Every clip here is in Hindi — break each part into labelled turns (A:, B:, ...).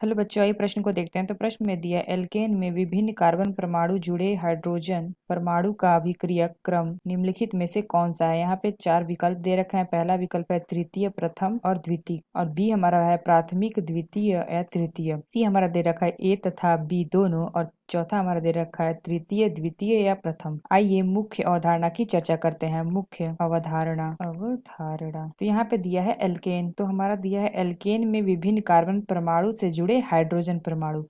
A: हेलो बच्चों, आइए प्रश्न को देखते हैं। तो प्रश्न में दिया एल्केन में विभिन्न कार्बन परमाणु जुड़े हाइड्रोजन परमाणु का अभिक्रिया क्रम निम्नलिखित में से कौन सा है। यहाँ पे चार विकल्प दे रखे हैं। पहला विकल्प है तृतीय, प्रथम और द्वितीय, और बी हमारा है प्राथमिक, द्वितीय या तृतीय। सी हमारा दे रखा है ए तथा बी दोनों, और चौथा हमारा दे रखा है तृतीय, द्वितीय या प्रथम। आइए मुख्य अवधारणा की चर्चा करते हैं। मुख्य अवधारणा अवधारणा तो यहाँ पे दिया है एल्केन, तो हमारा दिया है एल्केन में विभिन्न कार्बन परमाणु से जुड़े हाइड्रोजन परमाणु।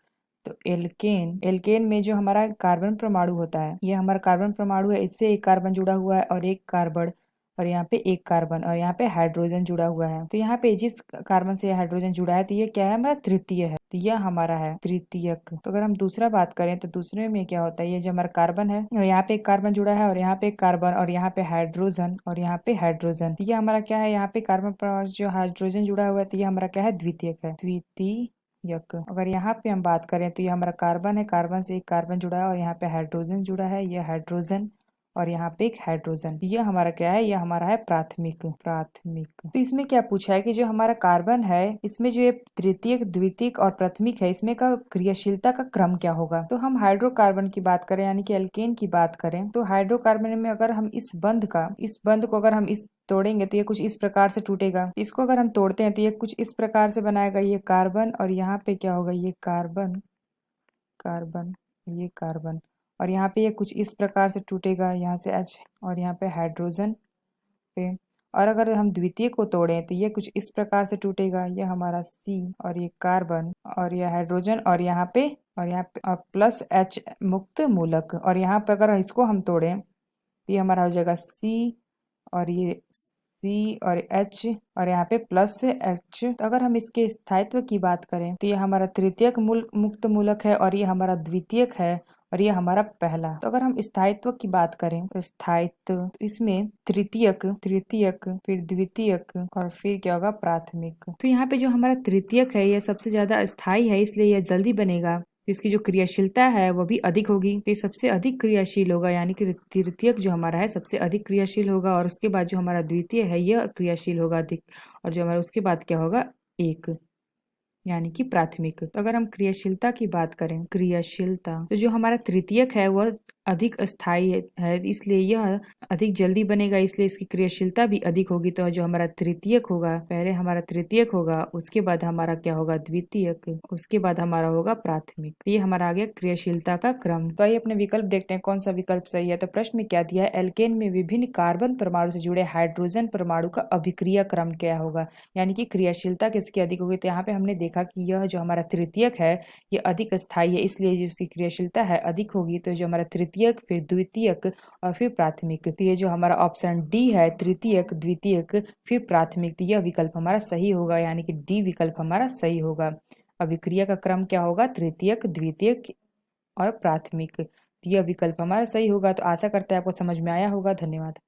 A: तो एल्केन एल्केन में जो हमारा कार्बन परमाणु होता है, ये हमारा कार्बन परमाणु है, इससे एक कार्बन जुड़ा हुआ है और एक कार्बन, और यहाँ पे एक कार्बन, और यहाँ पे हाइड्रोजन जुड़ा हुआ है। तो यहाँ पे जिस कार्बन से हाइड्रोजन जुड़ा है, तो ये क्या है, हमारा तृतीय है। तो यह हमारा है तृतीयक। तो अगर हम दूसरा बात करें तो दूसरे में क्या होता है, ये जो हमारा कार्बन है, और यहाँ पे एक कार्बन जुड़ा है, और यहाँ पे एक कार्बन, और यहाँ पे हाइड्रोजन, और यहाँ पे हाइड्रोजन। तो ये हमारा क्या है, यहाँ पे कार्बन पर जो हाइड्रोजन जुड़ा हुआ है, तो ये हमारा क्या है, द्वितीयक है, द्वितीयक। अगर यहाँ पे हम बात करें तो ये हमारा कार्बन है, कार्बन से एक कार्बन जुड़ा है, और यहाँ पे हाइड्रोजन जुड़ा है, ये हाइड्रोजन, और यहाँ पे एक हाइड्रोजन। यह हमारा क्या है, यह हमारा है प्राथमिक। प्राथमिक तो इसमें क्या पूछा है कि जो हमारा कार्बन है, इसमें जो ये तृतीयक, द्वितीयक और प्राथमिक है, इसमें का क्रियाशीलता का क्रम क्या होगा। तो हम हाइड्रोकार्बन की बात करें, यानी कि एल्केन की बात करें, तो हाइड्रोकार्बन में अगर हम इस बंध को अगर हम इस तोड़ेंगे तो ये कुछ इस प्रकार से टूटेगा। इसको अगर हम तोड़ते हैं तो ये कुछ इस प्रकार से बनाएगा, ये कार्बन, और यहाँ पे क्या होगा, ये कार्बन, कार्बन, ये कार्बन, और यहाँ पे ये कुछ इस प्रकार से टूटेगा, यहाँ से H, और यहाँ पे हाइड्रोजन पे। और अगर हम द्वितीय को तोड़ें तो ये कुछ इस प्रकार से टूटेगा, ये हमारा C, और ये कार्बन, और ये हाइड्रोजन, और यहाँ पे प्लस H मुक्त मूलक, और यहाँ पे अगर इसको हम तोड़ें तो ये हमारा हो जाएगा C, और ये C और H, और यहाँ पे प्लस से H। तो अगर हम इसके स्थायित्व की बात करें तो ये हमारा तृतीयक मूल मुक्त मूलक है, और ये हमारा द्वितीयक है, और ये हमारा पहला। तो अगर हम स्थायित्व की बात करें तो स्थायित्व, तो इसमें तृतीयक, तृतीयक, फिर द्वितीयक, और फिर क्या होगा, प्राथमिक। तो यहाँ पे जो हमारा तृतीयक है, यह सबसे ज्यादा स्थायी है, इसलिए यह जल्दी बनेगा। इसकी जो क्रियाशीलता है वह भी अधिक होगी, तो ये सबसे अधिक क्रियाशील होगा, यानी कि तृतीयक जो हमारा है सबसे अधिक क्रियाशील होगा, और उसके बाद जो हमारा द्वितीय है यह क्रियाशील होगा अधिक, और जो हमारा उसके बाद क्या होगा, एक, यानी कि प्राथमिक। तो अगर हम क्रियाशीलता की बात करें, क्रियाशीलता, तो जो हमारा तृतीयक है वह अधिक स्थायी है, इसलिए यह अधिक जल्दी बनेगा, इसलिए इसकी क्रियाशीलता भी अधिक होगी। तो जो हमारा तृतीयक होगा, पहले हमारा तृतीयक होगा, उसके बाद हमारा क्या होगा, द्वितीयक, उसके बाद हमारा होगा प्राथमिक। तो ये हमारा आ गया क्रियाशीलता का क्रम। तो आइए अपने विकल्प देखते हैं कौन सा विकल्प सही है। तो प्रश्न में क्या दिया है, एल्केन में विभिन्न कार्बन परमाणु से जुड़े हाइड्रोजन परमाणु का अभिक्रिया क्रम क्या होगा, यानी कि क्रियाशीलता किसकी अधिक होगी। तो यहाँ पे हमने देखा कि यह जो हमारा तृतीयक है ये अधिक स्थायी है, इसलिए जिसकी क्रियाशीलता है अधिक होगी। तो जो हमारा तृतीयक, फिर द्वितीयक, और फिर प्राथमिक, तो ये जो हमारा ऑप्शन डी है, तृतीयक, द्वितीयक, फिर प्राथमिक, तो यह विकल्प हमारा सही होगा, यानी कि डी विकल्प हमारा सही होगा। अभिक्रिया का क्रम क्या होगा, तृतीयक, द्वितीयक और प्राथमिक, तो यह विकल्प हमारा सही होगा। तो आशा करते हैं आपको समझ में आया होगा। धन्यवाद।